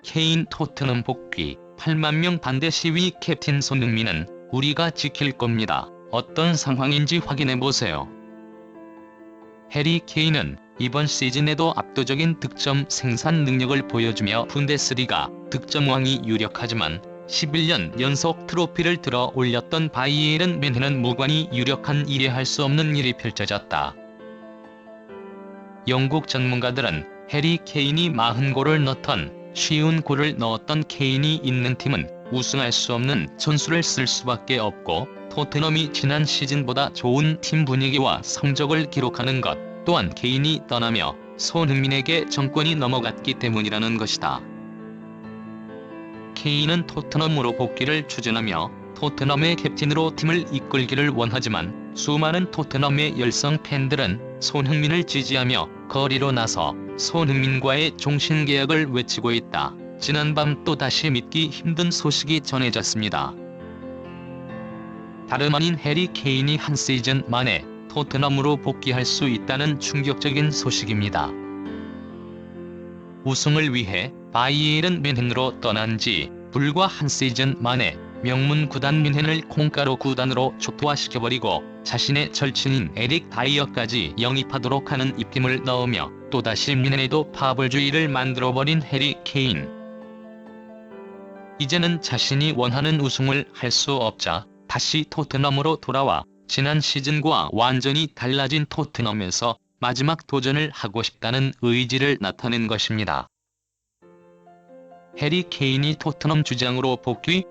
케인 토트넘 복귀 8만 명 반대 시위 캡틴 손흥민은 "우리가 지킬 겁니다. 어떤 상황인지 확인해보세요." 해리 케인은 이번 시즌에도 압도적인 득점 생산 능력을 보여주며 분데스리가 득점왕이 유력하지만 11년 연속 트로피를 들어 올렸던 바이에른 뮌헨은 무관이 유력한 이해할 수 없는 일이 펼쳐졌다. 영국 전문가들은 해리 케인이 40골을 넣던 쉬운 골을 넣었던 케인이 있는 팀은 우승할 수 없는 전술을 쓸 수밖에 없고, 토트넘이 지난 시즌보다 좋은 팀 분위기와 성적을 기록하는 것 또한 케인이 떠나며 손흥민에게 정권이 넘어갔기 때문이라는 것이다. 케인은 토트넘으로 복귀를 추진하며 토트넘의 캡틴으로 팀을 이끌기를 원하지만, 수많은 토트넘의 열성 팬들은 손흥민을 지지하며 거리로 나서 손흥민과의 종신계약을 외치고 있다. 지난밤 또다시 믿기 힘든 소식이 전해졌습니다. 다름 아닌 해리 케인이 한 시즌 만에 토트넘으로 복귀할 수 있다는 충격적인 소식입니다. 우승을 위해 바이에른 뮌헨으로 떠난 지 불과 한 시즌 만에 명문 구단 뮌헨을 콩가루 구단으로 초토화시켜버리고 자신의 절친인 에릭 다이어까지 영입하도록 하는 입김을 넣으며 또다시 뮌헨에도 파벌주의를 만들어버린 해리 케인. 이제는 자신이 원하는 우승을 할 수 없자 다시 토트넘으로 돌아와 지난 시즌과 완전히 달라진 토트넘에서 마지막 도전을 하고 싶다는 의지를 나타낸 것입니다. 해리 케인이 토트넘 주장으로 복귀?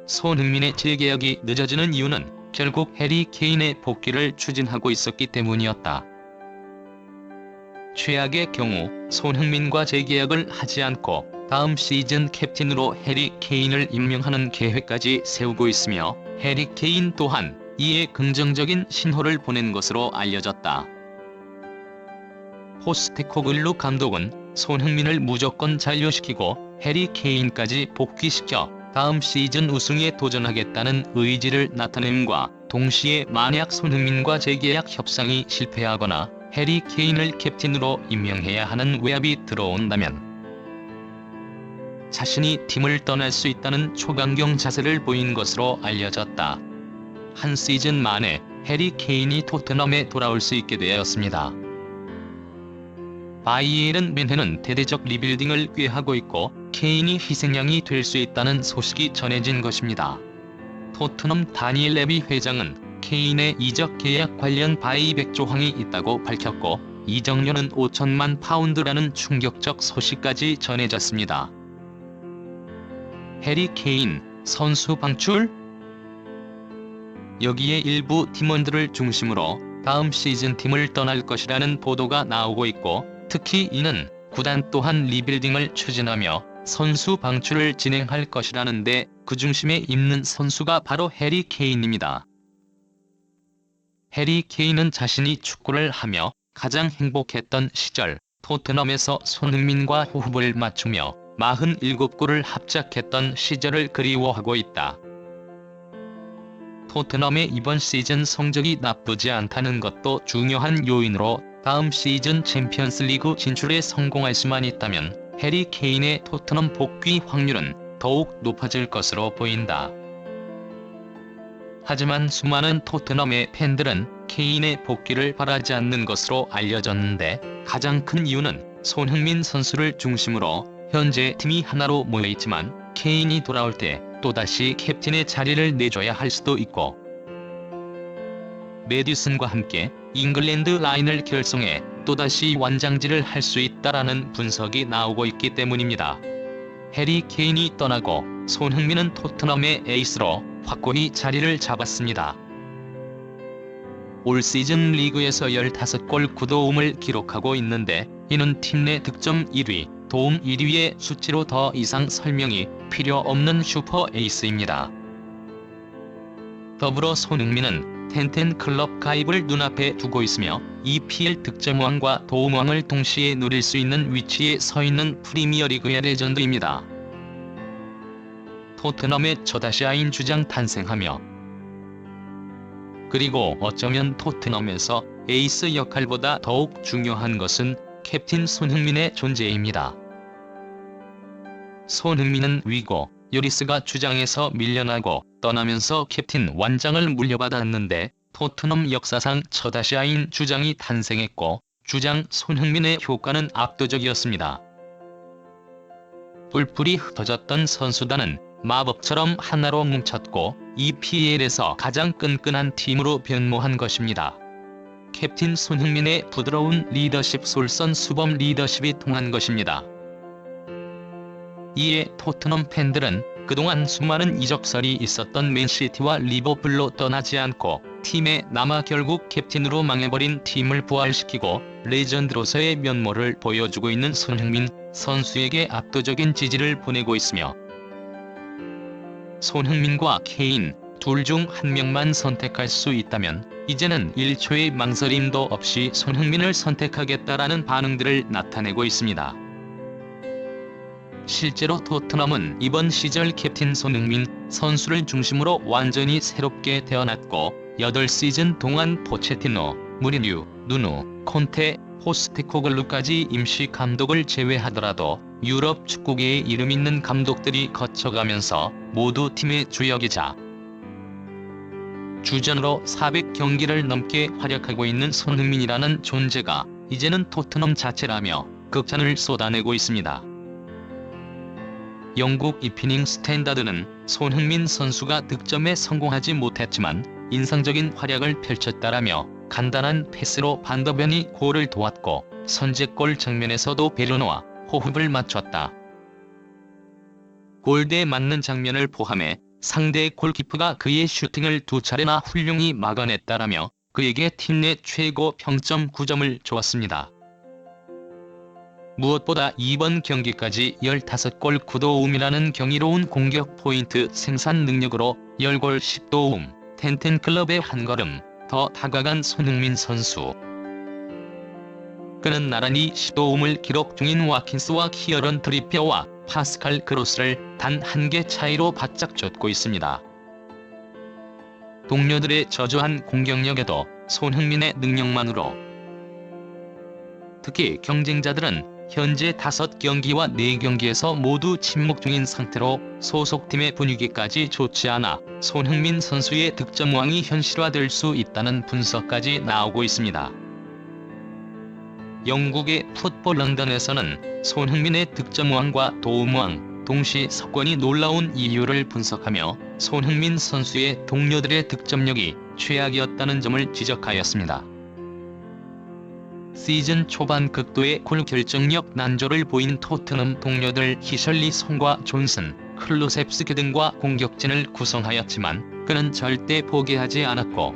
손흥민의 재계약이 늦어지는 이유는 결국 해리 케인의 복귀를 추진하고 있었기 때문이었다. 최악의 경우 손흥민과 재계약을 하지 않고 다음 시즌 캡틴으로 해리 케인을 임명하는 계획까지 세우고 있으며, 해리 케인 또한 이에 긍정적인 신호를 보낸 것으로 알려졌다. 포스테코글루 감독은 손흥민을 무조건 잔류시키고 해리 케인까지 복귀시켜 다음 시즌 우승에 도전하겠다는 의지를 나타냄과 동시에 만약 손흥민과 재계약 협상이 실패하거나 해리 케인을 캡틴으로 임명해야 하는 외압이 들어온다면 자신이 팀을 떠날 수 있다는 초강경 자세를 보인 것으로 알려졌다. 한 시즌 만에 해리 케인이 토트넘에 돌아올 수 있게 되었습니다. 바이에른 뮌헨은 대대적 리빌딩을 꾀하고 있고 케인이 희생양이 될 수 있다는 소식이 전해진 것입니다. 토트넘 다니엘 레비 회장은 케인의 이적 계약 관련 바이백 조항이 있다고 밝혔고, 이적료는 5천만 파운드라는 충격적 소식까지 전해졌습니다. 해리 케인, 선수 방출? 여기에 일부 팀원들을 중심으로 다음 시즌 팀을 떠날 것이라는 보도가 나오고 있고, 특히 이는 구단 또한 리빌딩을 추진하며 선수 방출을 진행할 것이라는데 그 중심에 있는 선수가 바로 해리 케인입니다. 해리 케인은 자신이 축구를 하며 가장 행복했던 시절 토트넘에서 손흥민과 호흡을 맞추며 47골을 합작했던 시절을 그리워하고 있다. 토트넘의 이번 시즌 성적이 나쁘지 않다는 것도 중요한 요인으로 다음 시즌 챔피언스리그 진출에 성공할 수만 있다면 해리 케인의 토트넘 복귀 확률은 더욱 높아질 것으로 보인다. 하지만 수많은 토트넘의 팬들은 케인의 복귀를 바라지 않는 것으로 알려졌는데, 가장 큰 이유는 손흥민 선수를 중심으로 현재 팀이 하나로 모여있지만 케인이 돌아올 때 또다시 캡틴의 자리를 내줘야 할 수도 있고, 메디슨과 함께 잉글랜드 라인을 결성해 또다시 완장질을 할 수 있다라는 분석이 나오고 있기 때문입니다. 해리 케인이 떠나고 손흥민은 토트넘의 에이스로 확고히 자리를 잡았습니다. 올 시즌 리그에서 15골 9도움을 기록하고 있는데, 이는 팀 내 득점 1위, 도움 1위의 수치로 더 이상 설명이 필요 없는 슈퍼 에이스입니다. 더불어 손흥민은 텐텐 클럽 가입을 눈앞에 두고 있으며 EPL 득점왕과 도움왕을 동시에 누릴 수 있는 위치에 서 있는 프리미어리그의 레전드입니다. 토트넘의 첫 아시아인 주장 탄생하며, 그리고 어쩌면 토트넘에서 에이스 역할보다 더욱 중요한 것은 캡틴 손흥민의 존재입니다. 손흥민은 위고 요리스가 주장에서 밀려나고 떠나면서 캡틴 완장을 물려받았는데 토트넘 역사상 첫 아시아인 주장이 탄생했고 주장 손흥민의 효과는 압도적이었습니다. 뿔뿔이 흩어졌던 선수단은 마법처럼 하나로 뭉쳤고 EPL에서 가장 끈끈한 팀으로 변모한 것입니다. 캡틴 손흥민의 부드러운 리더십 솔선수범 리더십이 통한 것입니다. 이에 토트넘 팬들은 그동안 수많은 이적설이 있었던 맨시티와 리버풀로 떠나지 않고 팀에 남아 결국 캡틴으로 망해버린 팀을 부활시키고 레전드로서의 면모를 보여주고 있는 손흥민 선수에게 압도적인 지지를 보내고 있으며 손흥민과 케인 둘 중 한 명만 선택할 수 있다면 이제는 1초의 망설임도 없이 손흥민을 선택하겠다라는 반응들을 나타내고 있습니다. 실제로 토트넘은 이번 시절 캡틴 손흥민 선수를 중심으로 완전히 새롭게 태어났고 8시즌 동안 포체티노, 무리뉴, 누누, 콘테, 포스테코글루까지 임시 감독을 제외하더라도 유럽 축구계에 이름 있는 감독들이 거쳐가면서 모두 팀의 주역이자 주전으로 400경기를 넘게 활약하고 있는 손흥민이라는 존재가 이제는 토트넘 자체라며 극찬을 쏟아내고 있습니다. 영국 이피닝 스탠다드는 손흥민 선수가 득점에 성공하지 못했지만 인상적인 활약을 펼쳤다라며 간단한 패스로 반더벤이 골을 도왔고 선제골 장면에서도 베르노와 호흡을 맞췄다. 골대에 맞는 장면을 포함해 상대 골키퍼가 그의 슈팅을 2차례나 훌륭히 막아냈다라며 그에게 팀 내 최고 평점 9점을 주었습니다. 무엇보다 이번 경기까지 15골 9도움이라는 경이로운 공격 포인트 생산 능력으로 10골 10도움, 텐텐클럽의 한 걸음 더 다가간 손흥민 선수. 그는 나란히 10도움을 기록 중인 와킨스와 키어런 트리피어와 파스칼 그로스를 단 한 개 차이로 바짝 쫓고 있습니다. 동료들의 저조한 공격력에도 손흥민의 능력만으로 특히 경쟁자들은 현재 5경기와 4경기에서 모두 침묵 중인 상태로 소속팀의 분위기까지 좋지 않아 손흥민 선수의 득점왕이 현실화될 수 있다는 분석까지 나오고 있습니다. 영국의 풋볼 런던에서는 손흥민의 득점왕과 도움왕 동시 석권이 놀라운 이유를 분석하며 손흥민 선수의 동료들의 득점력이 최악이었다는 점을 지적하였습니다. 시즌 초반 극도의 골 결정력 난조를 보인 토트넘 동료들 히셜리송과 존슨, 클루셉스키 등과 공격진을 구성하였지만 그는 절대 포기하지 않았고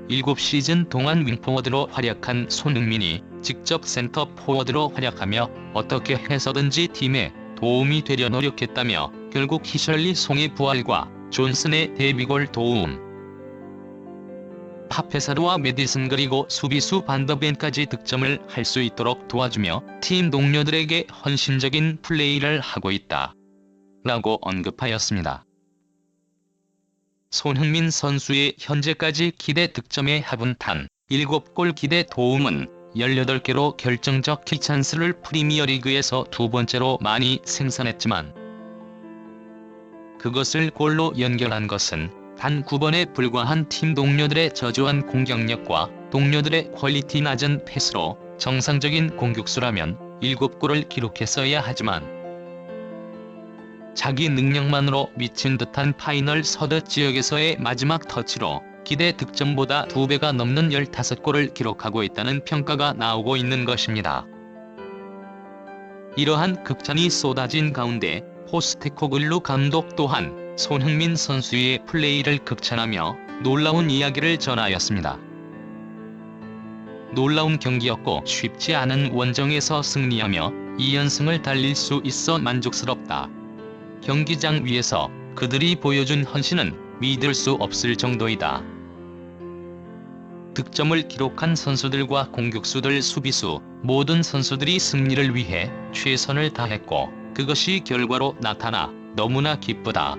7시즌 동안 윙포워드로 활약한 손흥민이 직접 센터 포워드로 활약하며 어떻게 해서든지 팀에 도움이 되려 노력했다며 결국 히셜리송의 부활과 존슨의 데뷔골 도움, 파페사르와 메디슨 그리고 수비수 반더벤까지 득점을 할 수 있도록 도와주며 팀 동료들에게 헌신적인 플레이를 하고 있다. 라고 언급하였습니다. 손흥민 선수의 현재까지 기대 득점의 합은 단 7골 기대 도움은 18개로 결정적 키찬스를 프리미어리그에서 2번째로 많이 생산했지만 그것을 골로 연결한 것은 단 9번에 불과한 팀 동료들의 저조한 공격력과 동료들의 퀄리티 낮은 패스로 정상적인 공격수라면 7골을 기록했어야 하지만 자기 능력만으로 미친 듯한 파이널 서드 지역에서의 마지막 터치로 기대 득점보다 2배가 넘는 15골을 기록하고 있다는 평가가 나오고 있는 것입니다. 이러한 극찬이 쏟아진 가운데 포스테코글루 감독 또한 손흥민 선수의 플레이를 극찬하며 놀라운 이야기를 전하였습니다. 놀라운 경기였고 쉽지 않은 원정에서 승리하며 2연승을 달릴 수 있어 만족스럽다. 경기장 위에서 그들이 보여준 헌신은 믿을 수 없을 정도이다. 득점을 기록한 선수들과 공격수들 수비수 모든 선수들이 승리를 위해 최선을 다했고 그것이 결과로 나타나 너무나 기쁘다.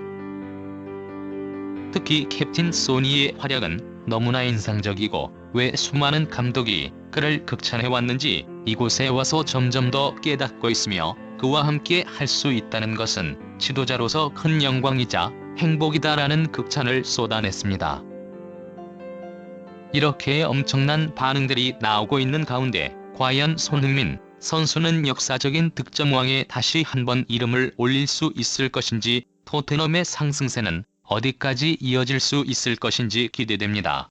특히 캡틴 소니의 활약은 너무나 인상적이고 왜 수많은 감독이 그를 극찬해왔는지 이곳에 와서 점점 더 깨닫고 있으며 그와 함께 할 수 있다는 것은 지도자로서 큰 영광이자 행복이다라는 극찬을 쏟아냈습니다. 이렇게 엄청난 반응들이 나오고 있는 가운데 과연 손흥민 선수는 역사적인 득점왕에 다시 한번 이름을 올릴 수 있을 것인지, 토트넘의 상승세는 어디까지 이어질 수 있을 것인지 기대됩니다.